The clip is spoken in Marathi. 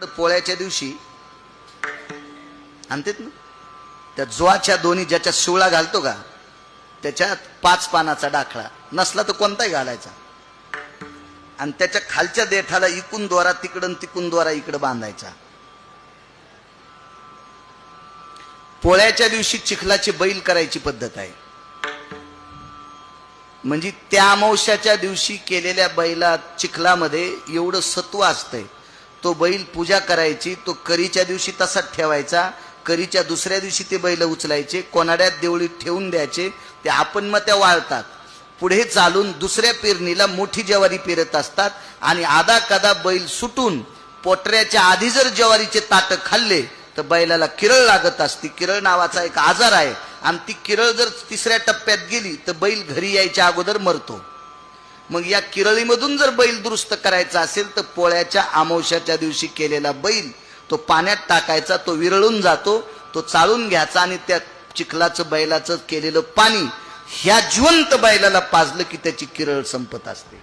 पोळ्याच्या दिवशी आणतात ना त्या जोआच्या दोन्ही ज्याच्या शिवळा घालतो का त्याच्यात 5 पानाचा डाखळा नसला तर कोणताही घालायचा आणि त्याच्या खालच्या देठाला इकून द्वारा तिकडं तिकून द्वारा इकडं बांधायचा. पोळ्याच्या दिवशी चिखलाची बैल करायची पद्धत आहे. म्हणजे त्या अमावस्याच्या दिवशी केलेल्या बैला चिखलामध्ये एवढं सत्व असतंय. तो बैल पूजा करायची, तो करीच्या दिवशी तसाच ठेवायचा. करीच्या दुसऱ्या दिवशी ते बैल उचलायचे, कोनाड्यात देवळीत ठेवून द्यायचे. ते आपण मग त्या वाळतात. पुढे चालून दुसऱ्या पेरणीला मोठी ज्वारी पेरत असतात आणि आधा कदा बैल सुटून पोटऱ्याच्या आधी जर ज्वारीचे ताट खाल्ले तर बैलाला किरळ लागत असते. किरळ नावाचा एक आजार आहे आणि ती किरळ जर तिसऱ्या टप्प्यात गेली तर बैल घरी यायच्या अगोदर मरतो. मग या किरळीमधून जर बैल दुरुस्त करायचा असेल तर पोळ्याच्या अमावस्याच्या दिवशी केलेला बैल तो पाण्यात टाकायचा, तो विरळून जातो, तो चाळून घ्यायचा आणि त्या चिखलाचं बैलाचं केलेलं पाणी ह्या जिवंत बैलाला पाजलं की त्याची किरळ संपत असते.